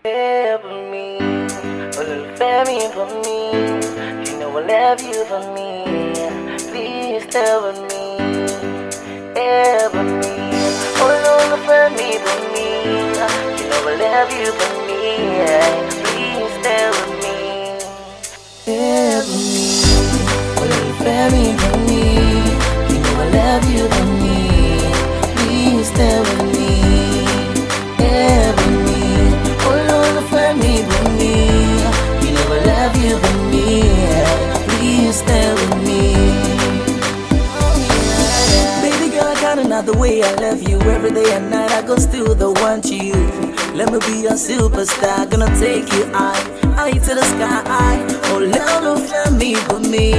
Yeah, for me, a little family for me. You know I love you for me. Please stay with me. Yeah, for me, a little family for me. You know I love you for me. Please stay with me. Yeah, for me, a little family for me. You know I love you for me. Please stay with me. Yeah, for me. Me, for me, you know I love you for me. Please stay with me. Baby girl, I got another way I love you. Every day and night I go still the one to you. Let me be your superstar, gonna take you high to the sky. Oh, love for me, for me.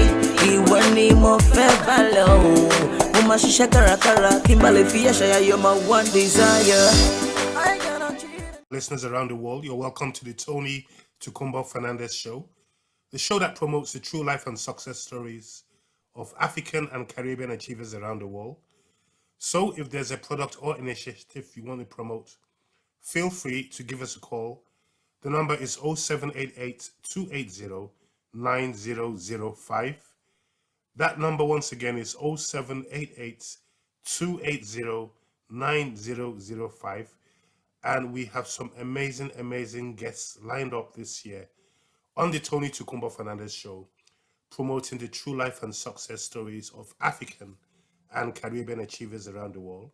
You want me more fair low. Uma shisha kara Kimbali Fiasha, you're my one desire. Listeners around the world, you're welcome to the Tony Tukumbo Fernandez Show, the show that promotes the true life and success stories of African and Caribbean achievers around the world. So if there's a product or initiative you want to promote, feel free to give us a call. The number is 0788 280 9005. That number once again is 0788 280 9005. And we have some amazing guests lined up this year on the Tony Tukumbo Fernandez Show, promoting the true life and success stories of African and Caribbean achievers around the world.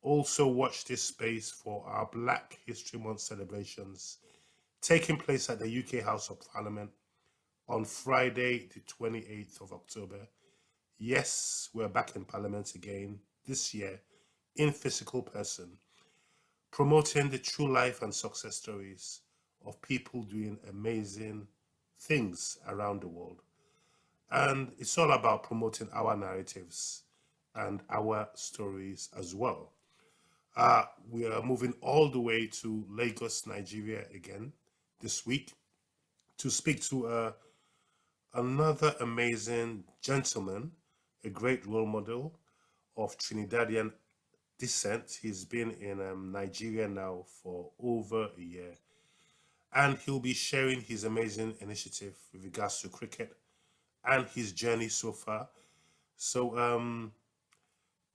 Also watch this space for our Black History Month celebrations taking place at the UK House of Parliament on Friday, the 28th of October. Yes, we're back in Parliament again this year in physical person, promoting the true life and success stories of people doing amazing things around the world. And it's all about promoting our narratives and our stories as well. We are moving all the way to Lagos, Nigeria again this week to speak to another amazing gentleman, a great role model of Trinidadian descent. He's been in Nigeria now for over a year, and he'll be sharing his amazing initiative with regards to cricket and his journey so far. So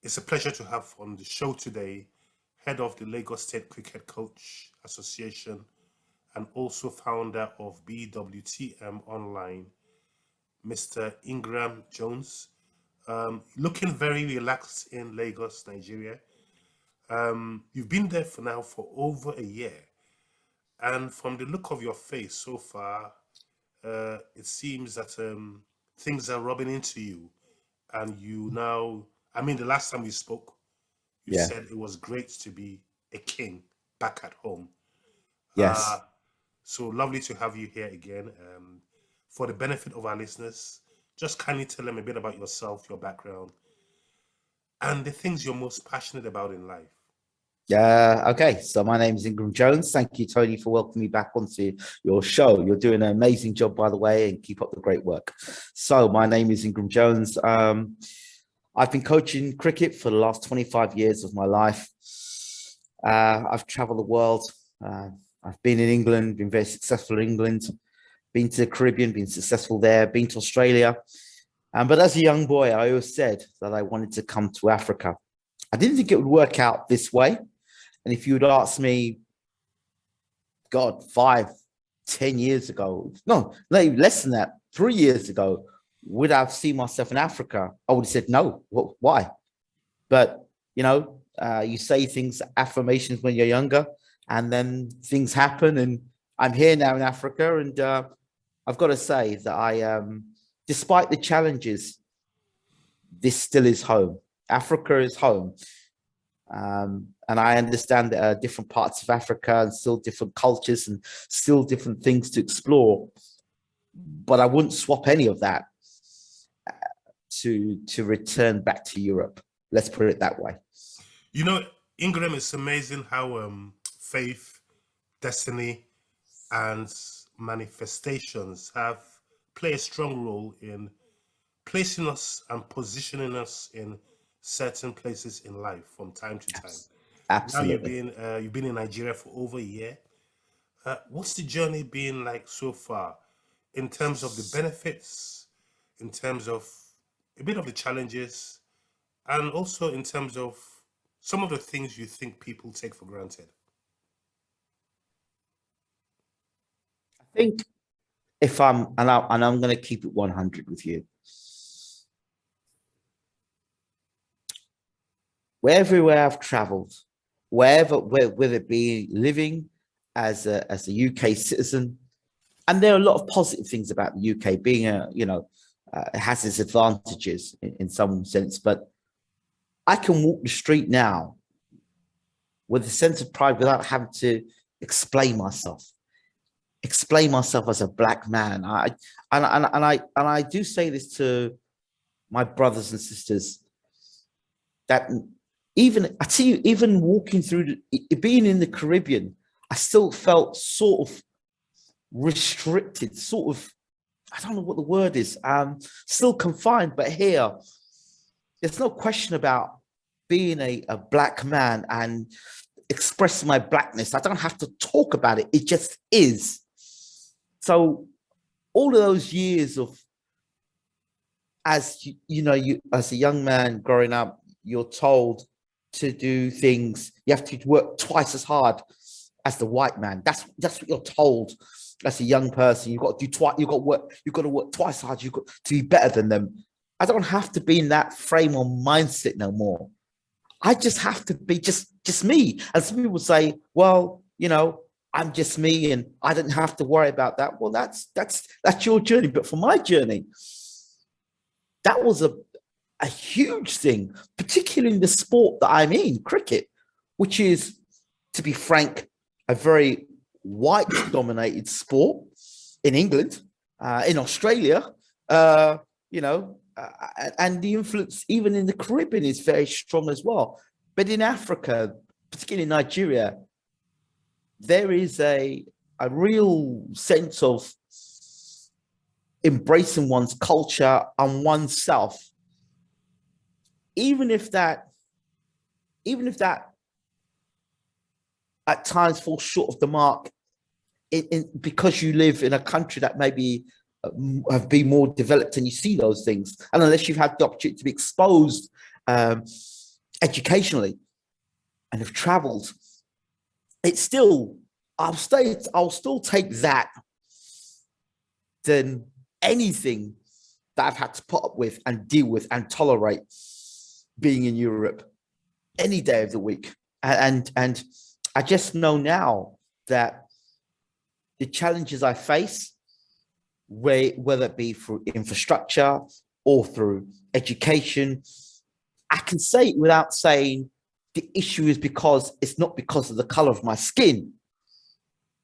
it's a pleasure to have on the show today head of the Lagos State Cricket Coach Association and also founder of BWTM Online, Mr. Ingram Jones. Looking very relaxed in Lagos, Nigeria. You've been there for now for over a year, and from the look of your face so far, it seems that things are rubbing into you, and you now. I mean, the last time we spoke, you said it was great to be a king back at home. Yes. So lovely to have you here again. For the benefit of our listeners, just kindly tell them a bit about yourself, your background, and the things you're most passionate about in life. Okay, so my name is Ingram Jones. Thank you, Tony, for welcoming me back onto your show. You're doing an amazing job, by the way, and keep up the great work. So my name is Ingram Jones. I've been coaching cricket for the last 25 years of my life. I've traveled the world. I've been in England, been very successful in England, been to the Caribbean, been successful there, been to Australia. But as a young boy, I always said that I wanted to come to Africa. I didn't think it would work out this way. And if you would ask me, God, 5, 10 years ago, no, less than that, 3 years ago, would I have seen myself in Africa? I would have said no. Why? But, you say things, affirmations when you're younger, and then things happen. And I'm here now in Africa. And I've got to say that despite the challenges, this still is home. Africa is home. And I understand that there are different parts of Africa and still different cultures and still different things to explore. But I wouldn't swap any of that to return back to Europe. Let's put it that way. Ingram, it's amazing how faith, destiny, and manifestations have played a strong role in placing us and positioning us in certain places in life from time to time. Absolutely. Now you've been in Nigeria for over a year. What's the journey been like so far in terms of the benefits, in terms of a bit of the challenges, and also in terms of some of the things you think people take for granted? I think if I'm going to keep it 100 with you. Everywhere I've traveled, whether it be living as a UK citizen, and there are a lot of positive things about the UK being it has its advantages in some sense, but I can walk the street now with a sense of pride without having to explain myself as a black man. I do say this to my brothers and sisters that even walking through being in the Caribbean, I still felt sort of restricted, sort of, I don't know what the word is, still confined. But here, there's no question about being a black man and expressing my blackness. I don't have to talk about it. It just is. So all of those years of, as as a young man growing up, you're told to do things. You have to work twice as hard as the white man. That's what you're told as a young person. You've got to do twice. You've got to work twice as hard. You've got to be better than them. I don't have to be in that frame or mindset no more. I just have to be just me. And some people say, well, I'm just me and I didn't have to worry about that. Well, that's your journey. But for my journey, that was a huge thing, particularly in the sport that I'm in, cricket, which is, to be frank, a very white-dominated sport in England, in Australia, and the influence even in the Caribbean is very strong as well. But in Africa, particularly in Nigeria, there is a real sense of embracing one's culture and oneself, even if that at times falls short of the mark, because you live in a country that maybe have been more developed and you see those things, and unless you've had the opportunity to be exposed educationally and have traveled, it's still, I'll still take that than anything that I've had to put up with and deal with and tolerate being in Europe any day of the week. And I just know now that the challenges I face, whether it be through infrastructure or through education, I can say it without saying the issue is because it's not because of the color of my skin,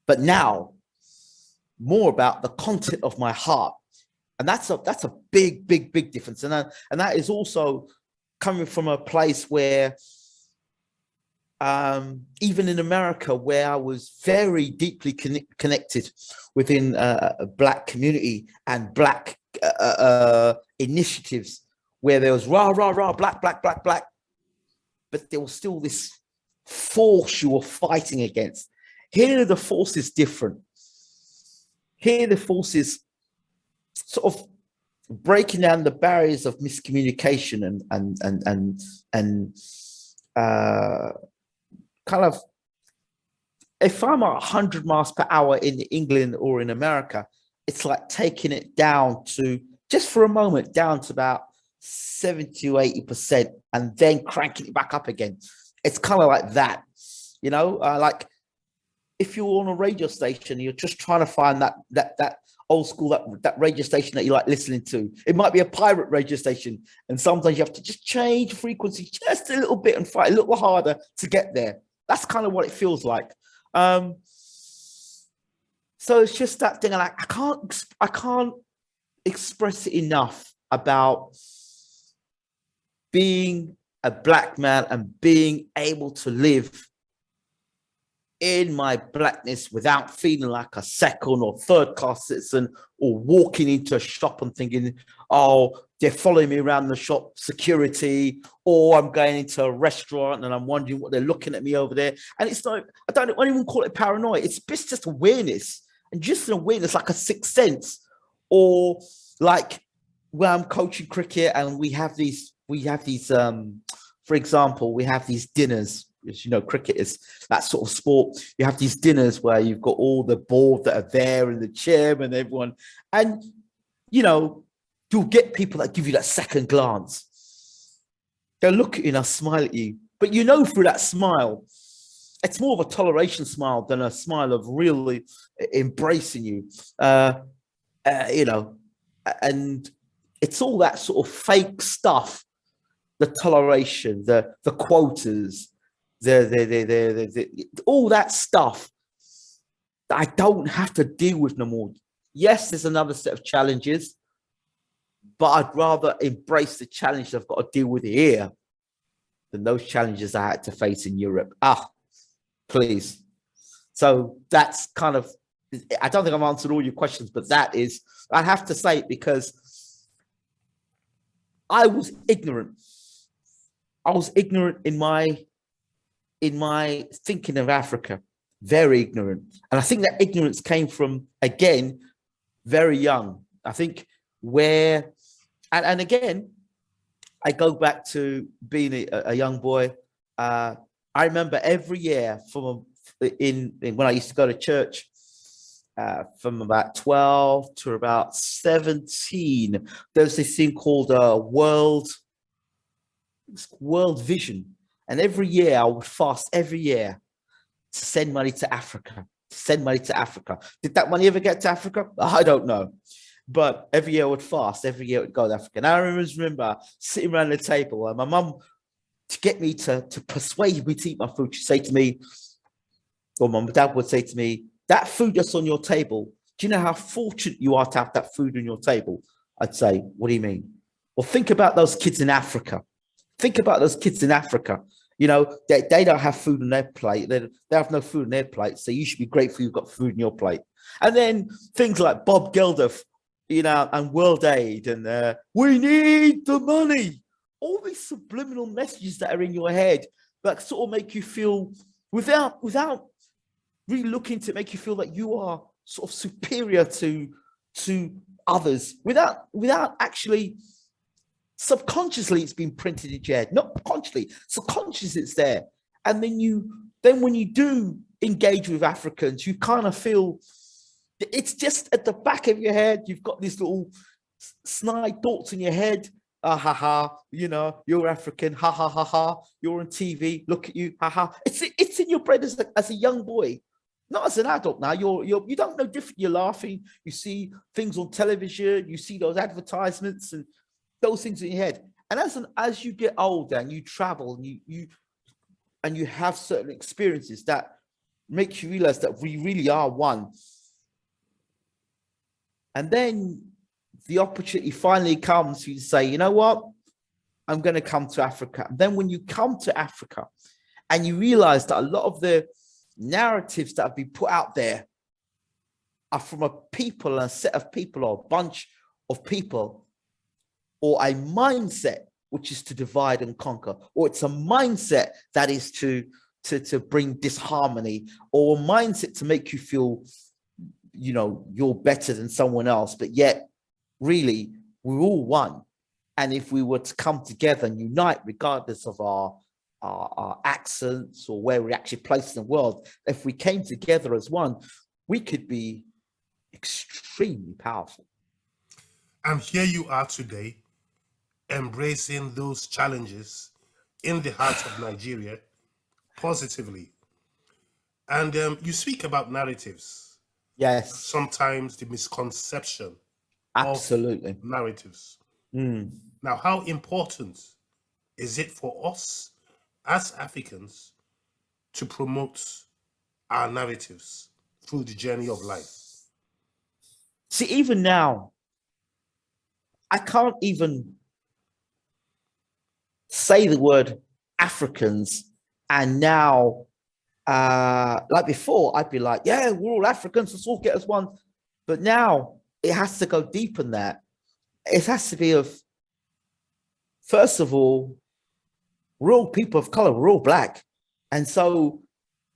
but now more about the content of my heart. And that's a big difference. And that is also coming from a place where, even in America, where I was very deeply connected within a Black community and Black initiatives, where there was rah, rah, rah, black, but there was still this force you were fighting against. Here, the force is different. Here, the force is sort of breaking down the barriers of miscommunication and kind of, if I'm at 100 miles per hour in England or in America, it's like taking it down to, just for a moment, down to about 70 to 80% and then cranking it back up again. It's kind of like that, like if you're on a radio station, you're just trying to find that old school, that radio station that you like listening to. It might be a pirate radio station, and sometimes you have to just change frequency just a little bit and fight a little harder to get there. That's kind of what it feels like. So it's just that thing. Like I can't express it enough about being a Black man and being able to live in my blackness without feeling like a second or third class citizen, or walking into a shop and thinking, oh, they're following me around the shop, security, or I'm going into a restaurant and I'm wondering what they're looking at me over there. And it's like, I don't even call it paranoia. It's just awareness, and just an awareness, like a sixth sense. Or like where I'm coaching cricket and we have these, for example, we have these dinners. As you know, cricket is that sort of sport. You have these dinners where you've got all the board that are there and the chairman and everyone. And, you know, you'll get people that give you that second glance. They'll look at you and they'll smile at you. But you know, through that smile, it's more of a toleration smile than a smile of really embracing you. You know, and it's all that sort of fake stuff, the toleration, the quotas, all that stuff that I don't have to deal with no more. Yes, there's another set of challenges, but I'd rather embrace the challenge I've got to deal with here than those challenges I had to face in Europe. Please. So that's kind of, I don't think I've answered all your questions, but that is, I have to say it because I was ignorant. I was ignorant in my thinking of Africa, very ignorant. And I think that ignorance came from, again, very young. I think and again, I go back to being a young boy. I remember every year when I used to go to church, from about 12 to about 17, there was this thing called World Vision. And every year I would fast every year to send money to Africa, Did that money ever get to Africa? I don't know. But every year I would fast, every year it would go to Africa. And I remember sitting around the table and my mum, to get me to persuade me to eat my food, she'd say to me, or my dad would say to me, that food that's on your table, do you know how fortunate you are to have that food on your table? I'd say, what do you mean? Well, think about those kids in Africa. You know, they don't have food on their plate. They have no food on their plate. So you should be grateful you've got food on your plate. And then things like Bob Geldof, you know, and World Aid and we need the money. All these subliminal messages that are in your head that sort of make you feel, without really looking to make you feel that you are sort of superior to others, without actually. Subconsciously, it's been printed in your head, not consciously. Subconsciously, it's there. And then when you do engage with Africans, you kind of feel it's just at the back of your head. You've got these little snide thoughts in your head. Ha ha, you know, you're African. Ha ha ha ha. You're on TV. Look at you. Ha ha. It's in your brain as a young boy, not as an adult. Now you don't know different. You're laughing. You see things on television. You see those advertisements and those things in your head. And as you get older and you travel and you have certain experiences that make you realize that we really are one. And then the opportunity finally comes for you to say, you know what? I'm going to come to Africa. And then when you come to Africa and you realize that a lot of the narratives that have been put out there are from a people, a set of people, or a bunch of people, or a mindset which is to divide and conquer, or it's a mindset that is to bring disharmony, or a mindset to make you feel, you know, you're better than someone else, but yet really we're all one. And if we were to come together and unite, regardless of our accents or where we're actually placed in the world, if we came together as one, we could be extremely powerful. And here you are today, embracing those challenges in the heart of Nigeria positively. And you speak about narratives. Yes. Sometimes the misconception Absolutely. of narratives. Now, how important is it for us as Africans to promote our narratives through the journey of life? See, even now, I can't even say the word Africans and now Like before, I'd be like, yeah, we're all Africans, let's all get as one. But now it has to go deeper than that. It has to be of, first of all, we're all people of color, we're all black. And so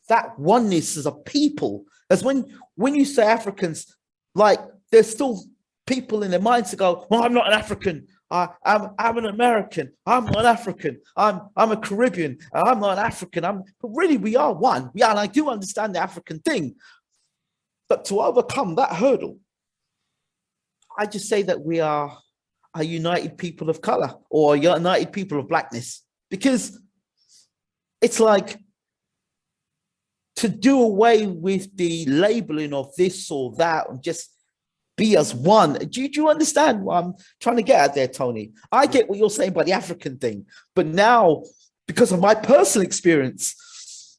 that oneness as a people, as when you say Africans, like there's still people in their minds to go, well, I'm not an African. I'm an American. I'm not an African. I'm a Caribbean. I'm not an African. But really we are one. We are, and I do understand the African thing. But to overcome that hurdle, I just say that we are a united people of color or a united people of blackness, because it's like to do away with the labeling of this or that and just be as one. Do you understand what I'm trying to get at there, Tony? I get what you're saying about the African thing, but now, because of my personal experience,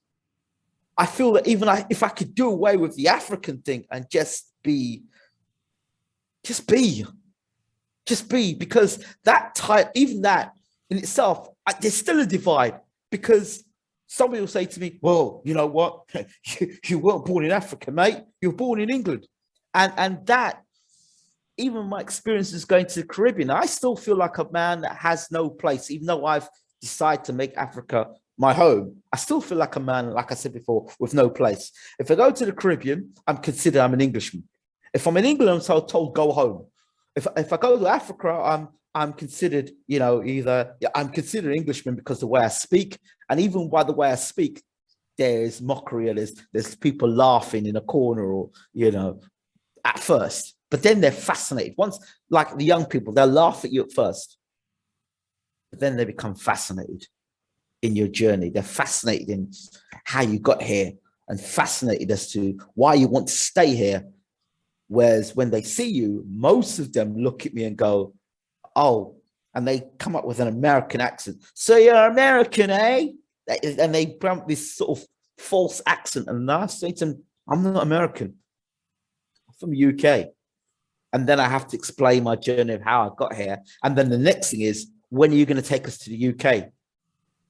I feel that even if I could do away with the African thing and just be, because that type, even that in itself, there's still a divide, because somebody will say to me, well, you know what? You weren't born in Africa, mate. You were born in England. And that, even my experiences going to the Caribbean, I still feel like a man that has no place, even though I've decided to make Africa my home. I still feel like a man, like I said before, with no place. If I go to the Caribbean, I'm considered I'm an Englishman. If I'm in England, I'm told go home. If I go to Africa, I'm considered, I'm considered an Englishman because of the way I speak. And even by the way I speak, there's mockery, or there's people laughing in a corner, or, at first. But then they're fascinated. Once, like the young people, they'll laugh at you at first. But then they become fascinated in your journey. They're fascinated in how you got here and fascinated as to why you want to stay here. Whereas when they see you, most of them look at me and go, oh, and they come up with an American accent. So you're American, eh? And they bring this sort of false accent. And I say to them, I'm not American. I'm from the UK. And then I have to explain my journey of how I got here. And then the next thing is, when are you going to take us to the UK?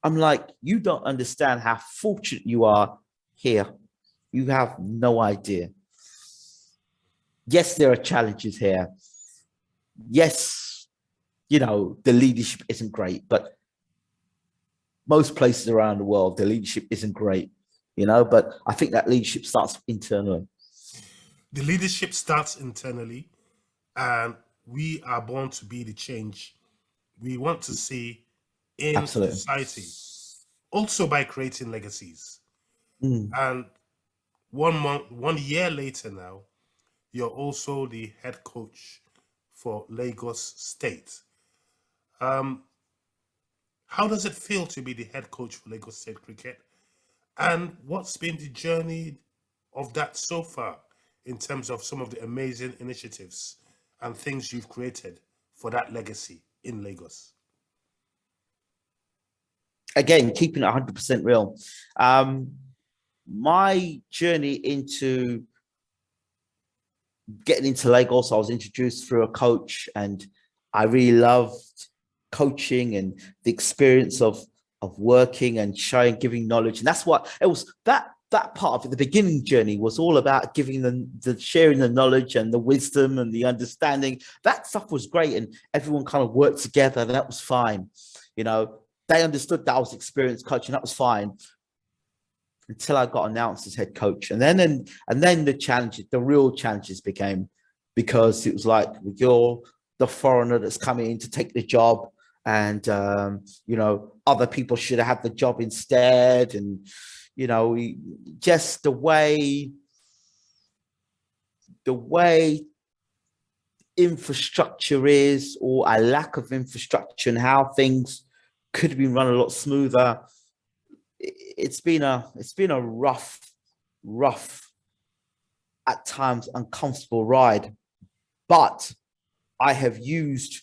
I'm like, you don't understand how fortunate you are here. You have no idea. Yes, there are challenges here. Yes, the leadership isn't great, but most places around the world, the leadership isn't great, but I think that leadership starts internally. The leadership starts internally, and we are born to be the change we want to see in Absolutely. Society, also by creating legacies. Mm. And 1 year later now, you're also the head coach for Lagos State. How does it feel to be the head coach for Lagos State Cricket? And what's been the journey of that so far in terms of some of the amazing initiatives and things you've created for that legacy in Lagos? Again, keeping it 100% real. My journey into getting into Lagos, I was introduced through a coach, and I really loved coaching and the experience of working and showing, giving knowledge. And that's what it was. That part of it, the beginning journey, was all about giving the sharing the knowledge and the wisdom and the understanding. That stuff was great, and everyone kind of worked together. And that was fine. They understood that I was experienced coaching. That was fine. Until I got announced as head coach. And then the real challenges became, because it was like, you're the foreigner that's coming in to take the job, and other people should have had the job instead. And just the way infrastructure is, or a lack of infrastructure, and how things could have been run a lot smoother. It's been a rough, at times uncomfortable ride, but I have used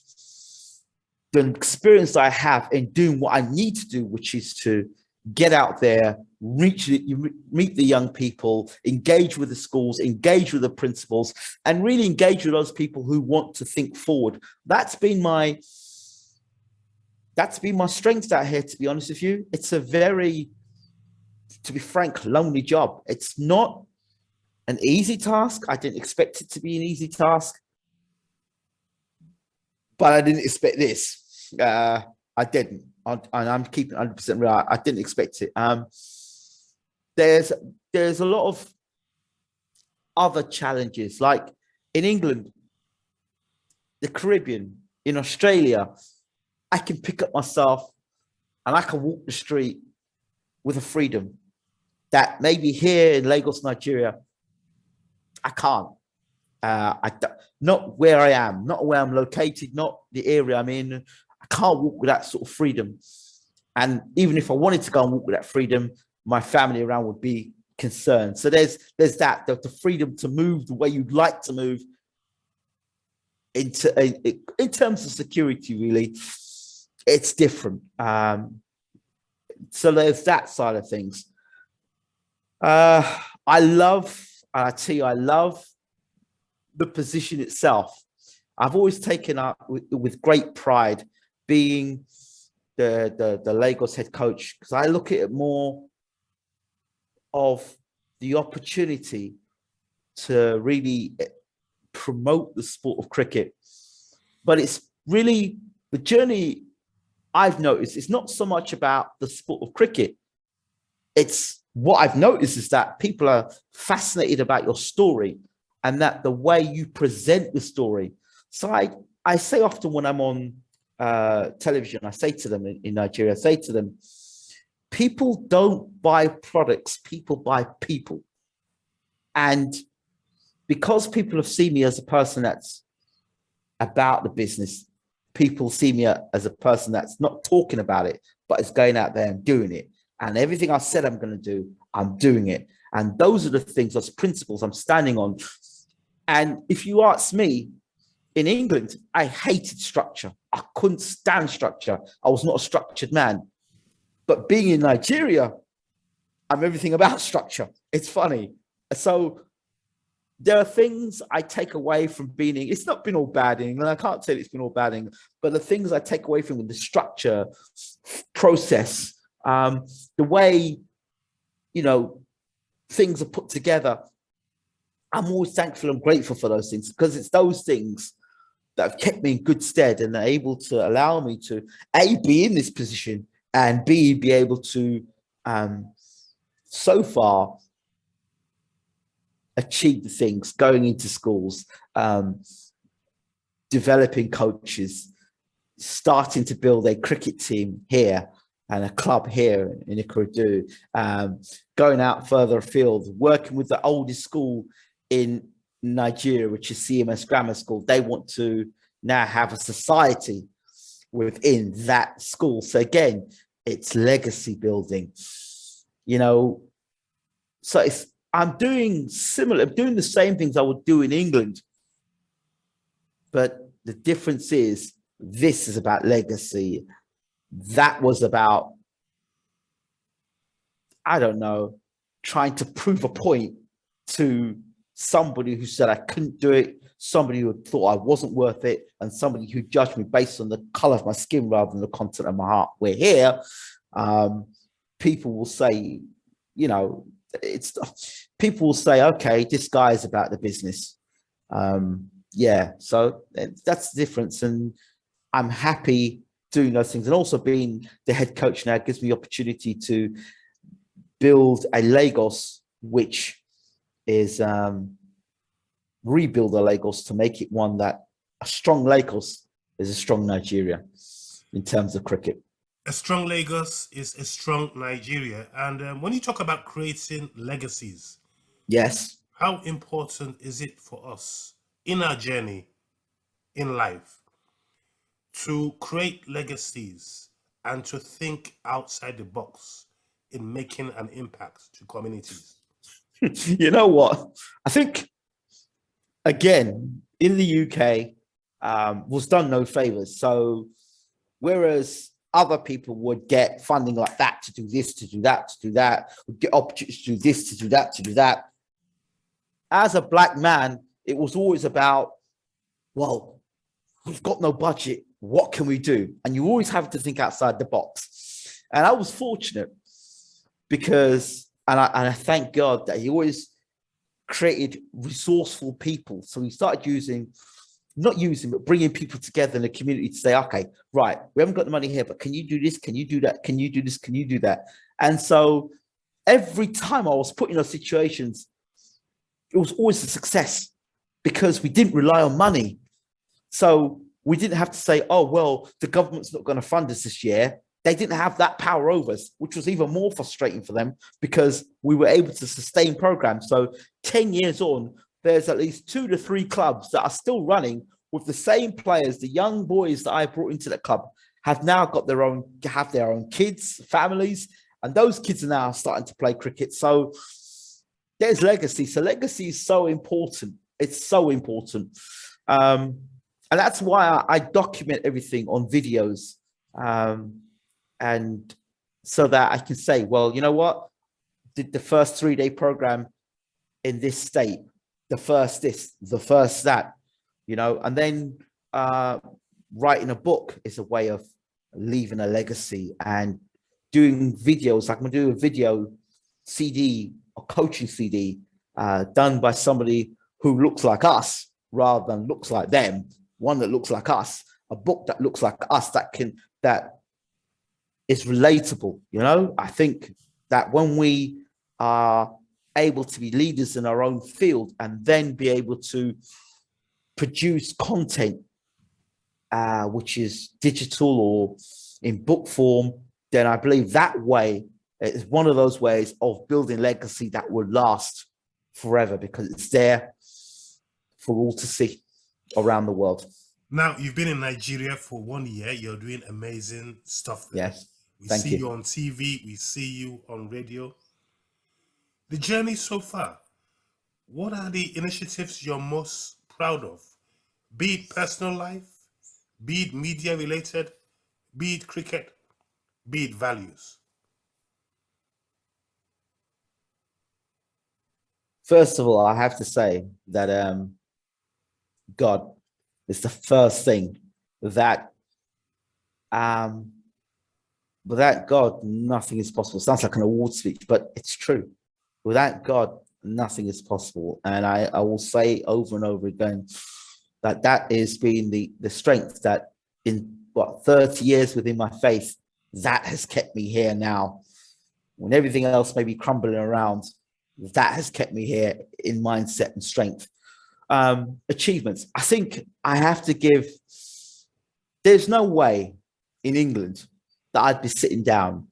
the experience I have in doing what I need to do, which is to get out there, meet the young people, engage with the schools, engage with the principals, and really engage with those people who want to think forward. That's been my strength out here, to be honest with you. It's a very to be frank, lonely job. It's not an easy task. I didn't expect it to be an easy task, but I didn't expect this. I didn't. And I'm keeping 100% real. I didn't expect it. There's a lot of other challenges, like in England, the Caribbean, in Australia. I can pick up myself and I can walk the street with a freedom that maybe here in Lagos, Nigeria, I can't. Not where I am, not where I'm located, not the area I'm in. I can't walk with that sort of freedom. And even if I wanted to go and walk with that freedom, my family around would be concerned. So there's that, the freedom to move the way you'd like to move in terms of security, really. It's different. So there's that side of things. I love the position itself. I've always taken up with great pride being the Lagos head coach, because I look at it more of the opportunity to really promote the sport of cricket. But it's really the journey I've noticed. It's not so much about the sport of cricket. It's what I've noticed is that people are fascinated about your story and that the way you present the story. So I say often when I'm on television, I say to them in Nigeria, I say to them, people don't buy products, people buy people. And because people have seen me as a person that's about the business, people see me as a person that's not talking about it, but is going out there and doing it. And everything I said I'm going to do, I'm doing it. And those are the things, those principles I'm standing on. And if you ask me, in England, I hated structure. I couldn't stand structure. I was not a structured man. But being in Nigeria, I'm everything about structure. It's funny. So there are things I take away from being in, it's not been all bad in England. I can't say it's been all bad in England, but the things I take away from the structure, process, the way, things are put together. I'm always thankful and grateful for those things, because it's those things that have kept me in good stead and are able to allow me to A, be in this position, and B, be able to, so far, achieve the things, going into schools, developing coaches, starting to build a cricket team here and a club here in Ikorodu, going out further afield, working with the oldest school in Nigeria, which is CMS Grammar School. They want to now have a society within that school. So again, it's legacy building, so I'm doing the same things I would do in England, but the difference is this is about legacy. That was about, I don't know, trying to prove a point to somebody who said I couldn't do it, somebody who thought I wasn't worth it, and somebody who judged me based on the color of my skin rather than the content of my heart. Where here, people will say, people will say, okay, this guy is about the business. So that's the difference. And I'm happy doing those things. And also being the head coach now gives me the opportunity to build a Lagos, which is rebuild a Lagos to make it one that a strong Lagos is a strong Nigeria in terms of cricket. A strong Lagos is a strong Nigeria. And when you talk about creating legacies, yes, how important is it for us in our journey in life to create legacies and to think outside the box in making an impact to communities? You know what? I think, again, in the UK, was done no favors. So whereas other people would get funding like that to do this, to do that, to do that, would get opportunities to do this, to do that, to do that. As a black man, it was always about, well, we've got no budget. What can we do? And you always have to think outside the box. And I was fortunate because and I thank God that he always created resourceful people. So he started but bringing people together in the community to say, okay, right, we haven't got the money here, but can you do this? Can you do that? Can you do this? Can you do that? And so every time I was put in those situations, it was always a success because we didn't rely on money. So we didn't have to say, oh, well, the government's not going to fund us this year. They didn't have that power over us, which was even more frustrating for them because we were able to sustain programs. So 10 years on, there's at least 2 to 3 clubs that are still running with the same players. The young boys that I brought into the club have now got their own kids, families, and those kids are now starting to play cricket. So there's legacy. So legacy is so important. It's so important. And that's why I document everything on videos. And so that I can say, well, you know what? Did the first 3-day program in this state, the first this, the first that, and then writing a book is a way of leaving a legacy and doing videos. Like I'm gonna do a video CD, a coaching CD done by somebody who looks like us rather than looks like them, one that looks like us, a book that looks like us that is relatable. I think that when we are able to be leaders in our own field and then be able to produce content which is digital or in book form, then I believe that way is one of those ways of building legacy that will last forever because it's there for all to see around the world. Now, you've been in Nigeria for 1 year. You're doing amazing stuff there. Yes. We see you on TV. We see you on radio. The journey so far, what are the initiatives you're most proud of? Be it personal life, be it media related, be it cricket, be it values. First of all, I have to say that God is the first thing that without God, nothing is possible. Sounds like an award speech, but it's true. Without God, nothing is possible. And I will say over and over again that is being the strength that in 30 years within my faith, that has kept me here now. When everything else may be crumbling around, that has kept me here in mindset and strength. Achievements. I think I have to give, there's no way in England that I'd be sitting down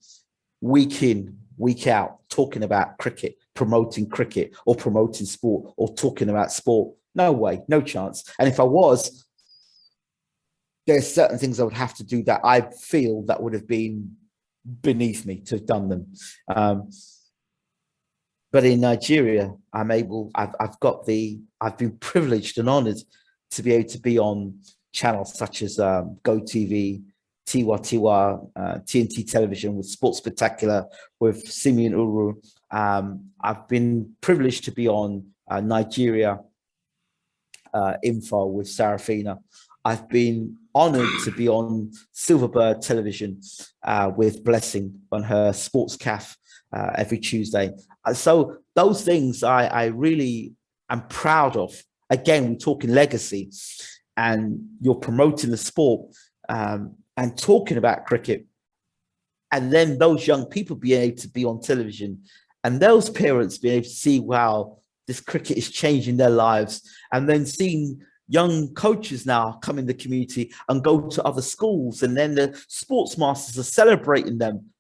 week in, week out, talking about cricket, promoting cricket or promoting sport or talking about sport. No way, no chance. And if I was, there's certain things I would have to do that I feel that would have been beneath me to have done them. But in Nigeria, I've been privileged and honored to be able to be on channels such as Go TV, Tiwa Tiwa, TNT Television with Sports Spectacular, with Simeon Uru. I've been privileged to be on Nigeria Info with Sarafina. I've been honored to be on Silverbird Television with Blessing on her Sports Caf every Tuesday. So those things I really am proud of. Again, we're talking legacy and you're promoting the sport and talking about cricket. And then those young people being able to be on television and those parents being able to see, wow, this cricket is changing their lives. And then seeing young coaches now come in the community and go to other schools. And then the sports masters are celebrating them.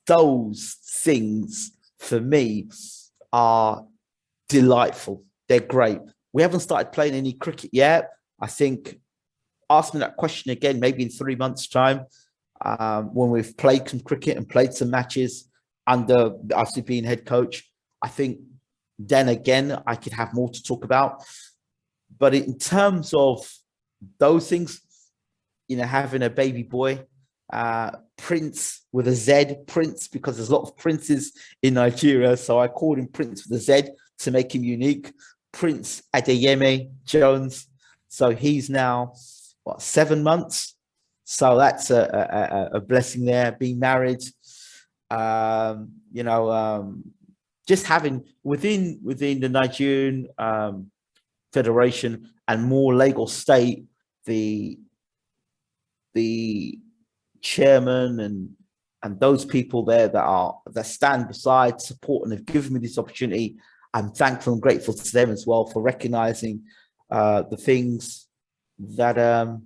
Those things for me are delightful. They're great. We haven't started playing any cricket yet. I think ask me that question again, maybe in 3 months' time, when we've played some cricket and played some matches under after being head coach. I think then again, I could have more to talk about. But in terms of those things, having a baby boy, Prince with a Z, Prince, because there's a lot of princes in Nigeria. So I called him Prince with a Z to make him unique. Prince Adeyemi Jones. So he's now, 7 months? So that's a blessing there. Being married, just having within the Nigerian Federation and more Lagos State, the chairman and those people there that stand beside, support, and have given me this opportunity. I'm thankful and grateful to them as well for recognizing the things that have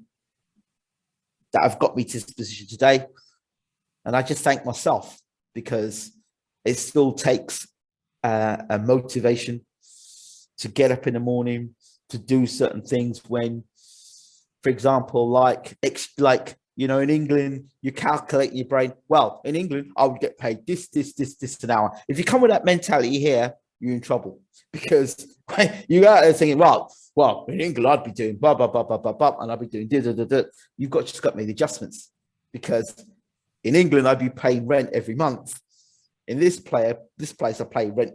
got me to this position today. And I just thank myself, because it still takes a motivation to get up in the morning, to do certain things when, for example, like in England, you calculate in your brain, well, in England, I would get paid this an hour. If you come with that mentality here, you're in trouble, because you're out there thinking, well, in England, I'd be doing blah, blah, blah, blah, blah, blah, and I'd be doing da. You've just got to make adjustments, because in England, I'd be paying rent every month. In this place, I pay rent,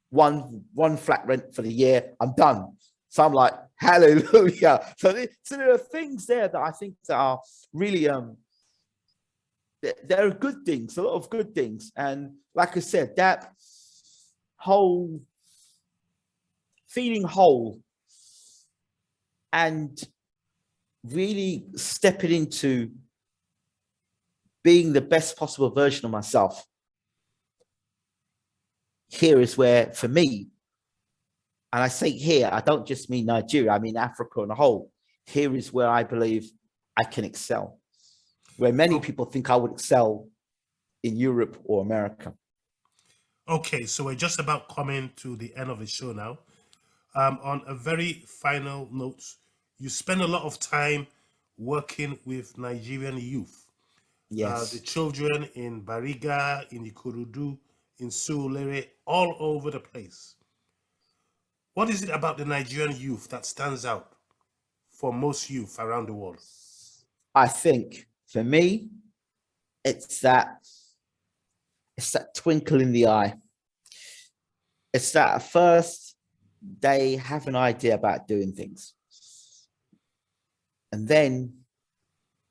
one flat rent for the year. I'm done. So I'm like, hallelujah. So there are things there that I think that are really, there are good things, a lot of good things. And like I said, that whole feeling whole and really stepping into being the best possible version of myself. Here is where, for me, and I say here, I don't just mean Nigeria, I mean Africa on a whole. Here is where I believe I can excel, where many people think I would excel in Europe or America. Okay, so we're just about coming to the end of the show now. On a very final note, you spend a lot of time working with Nigerian youth. Yes. The children in Bariga, in Ikorodu, in Surulere, all over the place. What is it about the Nigerian youth that stands out for most youth around the world? I think for me, it's that twinkle in the eye. It's that at first they have an idea about doing things. And then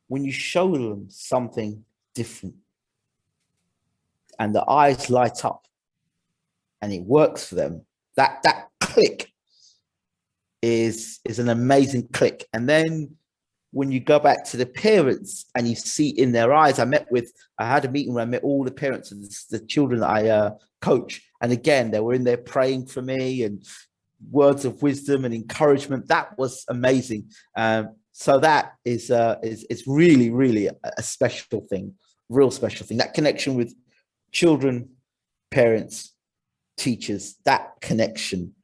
when you show them something different and the eyes light up and it works for them, that click is an amazing click. And then when you go back to the parents and you see in their eyes, I had a meeting where I met all the parents of the children that I coach. And again, they were in there praying for me and words of wisdom and encouragement. That was amazing. So that is really, really a special thing, real special thing. That connection with children, parents, teachers, that connection,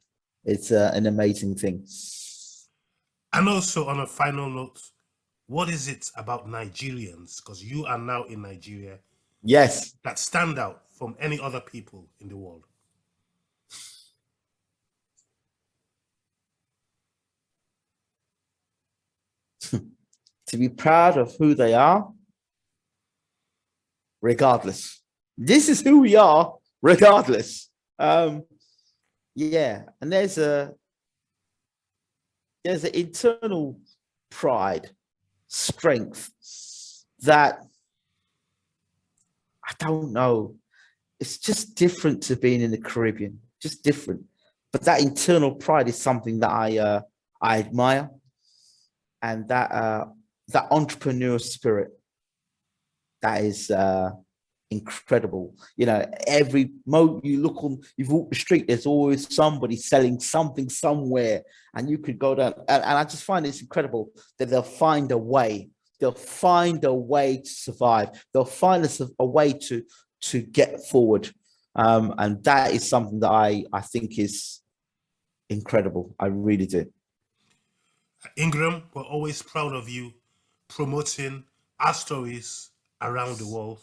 it's an amazing thing. And also on a final note, what is it about Nigerians, because you are now in Nigeria, yes, that stand out from any other people in the world? To be proud of who they are, regardless. This is who we are, regardless. Yeah, and there's an internal pride, strength that I don't know. It's just different to being in the Caribbean, just different. But that internal pride is something that I admire, and that entrepreneur spirit, that is incredible. You know, you walk the street, there's always somebody selling something somewhere, and you could go down. And I just find it's incredible that they'll find a way. They'll find a way to survive. They'll find a way to get forward. And that is something that I think is incredible. I really do. Ingram, we're always proud of you promoting our stories around the world.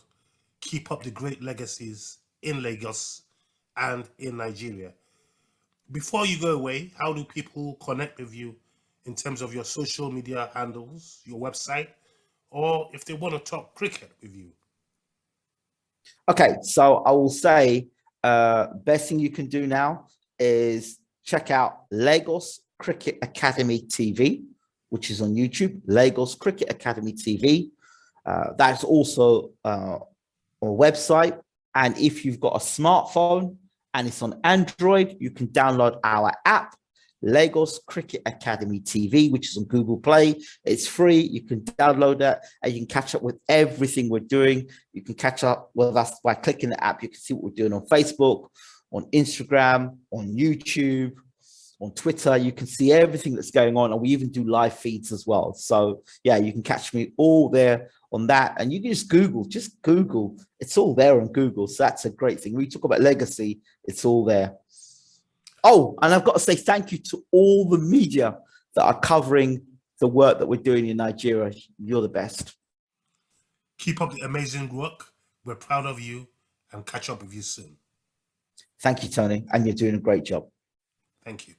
Keep up the great legacies in Lagos and in Nigeria. Before you go away, how do people connect with you in terms of your social media handles, your website, or if they want to talk cricket with you? Okay, so I will say best thing you can do now is check out Lagos Cricket Academy TV, which is on YouTube, Lagos Cricket Academy TV. That's also a website. And if you've got a smartphone and it's on Android. You can download our app, Lagos Cricket Academy TV, which is on Google Play. It's free. You can download that and you can catch up with everything we're doing. You can catch up with us by clicking the app. You can see what we're doing on Facebook, on Instagram, on YouTube, on Twitter. You can see everything that's going on, and we even do live feeds as well. So yeah, you can catch me all there on that, and you can just Google. It's all there on Google. So that's a great thing. We talk about legacy, it's all there. Oh, and I've got to say thank you to all the media that are covering the work that we're doing in Nigeria. You're the best. Keep up the amazing work. We're proud of you, and catch up with you soon. Thank you, Tony, and you're doing a great job. Thank you.